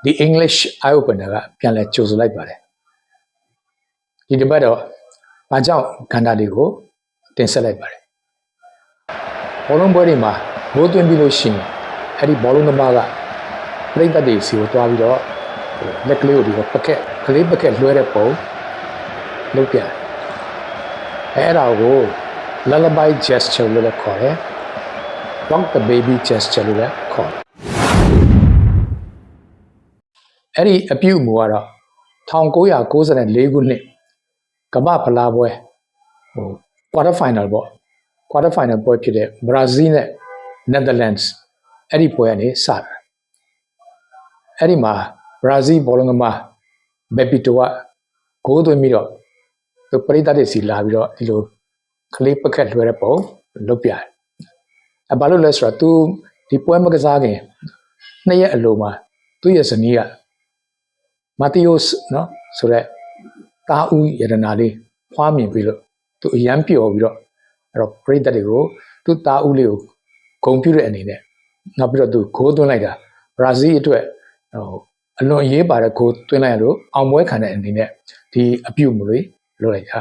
The English Eye Opener ကပြန်လဲကြိုဆိုလိုက်ပါတယ်ဒီတစ်ပတ်တော့ဘာကြောင့်ကဏ္ဍလေးကိုတင်ဆက်လိုက်ပါတယ်ဘောလုံးပွဲတွေမှာဘိုးသွင်းပြီးလို့ရှိရင်အဲ့ဒီဘောလုံးသမားကပြိတ္တတွေစီကိုတွားပြီးတော့လက်ကလေးကိုဒီပကက်လွှဲတဲ့ပုံလုပ်ပြအဲ့ဒါကို lullaby gesture လို့လည်းခေါ်တယ် rock the baby gesture လို့လည်းခေါ်တယ်အဲ့ဒီအပြုအမူကတော့1994ခုနှစ်ကမ္ဘာဖလားပွဲquarter final ပေါ့ quarter final ပွဲဖြစ်တဲ့ Brazil နဲ့ Netherlands အဲ့ဒီပွဲကနေစတာအဲ့ဒီမှာ Brazil ဘောလုံးသမား Bebeto ကဂိုးသွင်းပြီးတော့သူပရိသတ်တွေစီလာပြီးတော့ဒီလိုကလေးပကက်လွှဲတဲ့ပုံလုပ်ပြတယ်ဘာလို့လဲဆိုတော့သူဒီပွဲမကစားခင်2ရက်အလိုမှာသူ့ရဲ့ဇနီးကမာတီယိုစ်နော်ဆိုတော့တာဦးရတနာလေးဖွားမြင်ပြီးလို့သူအရန်ပျော်ပြီးတော့အဲ့တော့ပရိသတ်တွေကိုသူတာဦးလေးကိုဂုဏ်ပြုတဲ့အနေနဲ့နောက်ပြီးတော့သူဂိုးသွင်းလိုက်တာဘရာဇီးအတွက်အလွန်အရေးပါတဲ့ဂိုးသွင်းလိုက်ရလို့အောင်ပွဲခံတဲ့အနေနဲ့ဒီအပြုအမူတွေလုပ်လိုက်တာ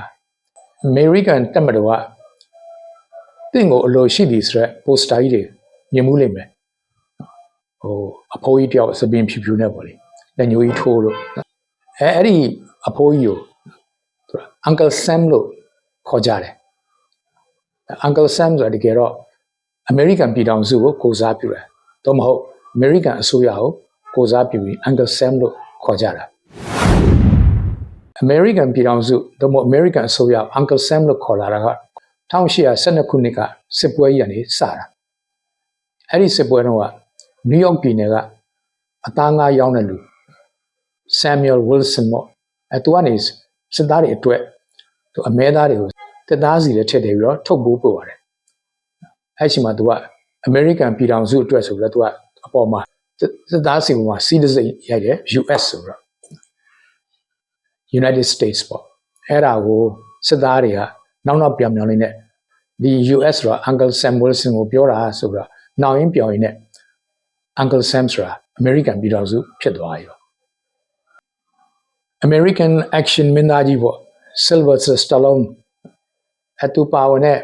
အမေရိကန်တပ်မတော်ကတင့်ကိုအလိုရှိသည်ဆိုရက်ပိုစတာကြီးတွေမြင်မှုလိမ့်မယ်အဖိုးကြီးတယောက်စပင်းဖြူဖြူနဲ့ပေါ့လေလက်ညှိုးကြီးထိုးလို့အဲ့ဒီအဖိုးကြီးကိုUncle Sam လို့ခေါ်ကြတယ် Uncle Sam ဆိုတာတကယ်တော့ American ပြည်ထောင်စုကိုကိုစားပြုတယ်တော့မဟုတ် American အစိုးရကိုကိုစားပြုပြီး Uncle Sam လို့ခေါ်ကြတာ American ပြည်ထောင်စုတော့မဟုတ် American အစိုးရ Uncle Sam လို့ခေါ်လာတာက1812ခုနှစ်ကစစ်ပွဲကြီးကနေစတာအဲ့ဒီစစ်ပွဲတော့က New York ပြည်နယ်ကအသားငါးရောင်းတဲ့လူ Samuel Wilson ပေါ့သူကနေစစ်သားတွေအတွက်သူအမဲသားတွေကိုတက်သားစီလည်းထည့်တယ်ပြီးတော့ထုတ်ပိုးပို့ပါတယ်အဲ့ဒီမှာသူက American ပြည်ထောင်စုအတွက်ဆိုပြီးတော့သူကအပေါ်မှာစစ်သားစီမှာစီးတစ်စိတ်ရိုက်တယ် US ဆိုတော့ United States ပေါ့အဲ့ဒါကိုစစ်သားတွေကနောက်ပြောင်လေးနဲ့ဒီ US ဆိုတာ Uncle Sam Wilson ကိုပြောတာဆိုတော့နောက်ရင်းပြောင်ရင်းနဲ့ Uncle Sam ဆိုတာ American ပြည်ထောင်စုဖြစ်သွားရော American action မင်းသားကြီးပေါ့ Sylvester Stallone အတူပါဝင်တဲ့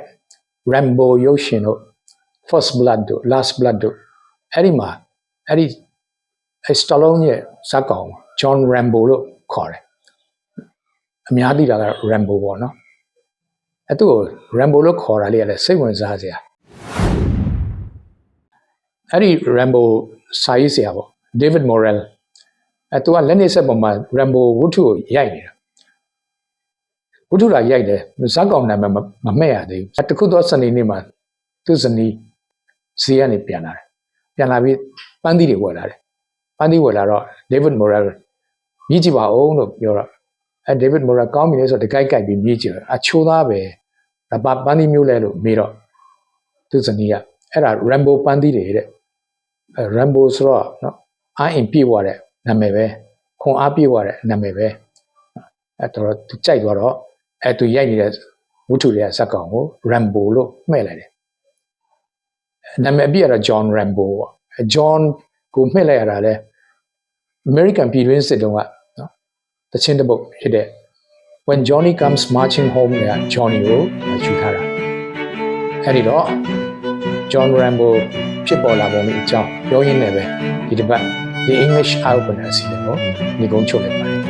Rambo ရုပ်ရှင်တို့ First Blood တို့ Last Blood တို့အဲ့ဒီမှာအဲ့ဒီ Stallone ရဲ့ဇာတ်ကောင် John Rambo လို့ခေါ်တယ်အများသိတာက Rambo ပေါ့နော်အဲ့သူ့ကို Rambo လို့ခေါ်တာလေးကလည်းစိတ်ဝင်စားစရာအဲ့ဒီ Rambo စာရေးဆရာပေါ့ David Morrellသူကလက်နေဆက်ပေါ်မှာ Rambo ဝတ္ထုကိုရိုက်နေတာဝတ္ထုလာရိုက်တယ်ဇက်ကောင်နာမည်မမှတ်ရသေးဘူးတခုသောစနေနေ့မှာသူ့ဇနီးဈေးကနေပြန်လာတယ်ပြန်လာပြီးပန်းသီးတွေဝယ်လာတယ်ပန်းသီးဝယ်လာတော့ David Morrell မြည်ကြည့်ပါဦးလို့ပြောတော့David Morrell ကောင်းပြီလေဆိုတော့တကိုက်ကိုက်ပြီးမြည်ကြည့်တယ်ချိုးသားပဲဒါပန်းသီးမျိုးလဲလို့မေးတော့သူ့ဇနီးကအဲ့ဒါ Rambo ပန်းသီးတွေတဲ့Rambo ဆိုတော့နော်အားအင်ပြည့်သွားတဲ့နာမည်ပဲခွန်အားပြည့်သွားတဲ့နာမည်ပဲအဲ့တော့သူကြိုက်သွားတော့သူရိုက်နေတဲ့ဝတ္ထုတွေကဇက်ကောင်ကို Rambo လို့မှဲ့လိုက်တယ်နာမည်အပြည့်ကတော့ John Rambo ပေါ့ John ကိုမှဲ့လိုက်ရတာလဲ American ပြည်တွင်းစစ်တုန်းကနော်တချင်းတစ်ပုတ်ဖြစ်တဲ့ When Johnny Comes Marching Home က Johnny ကိုယူထားတာအဲ့ဒီတော့ John Rambo ဖြစ်ပေါ်လာပုံလေးအကြောင်းပြောရင်းနဲ့ပဲဒီတစ်ပတ်The English Eye Opener အစီအစဉ်ကိုညီကုန်းချုပ်လိုက်ပါတယ်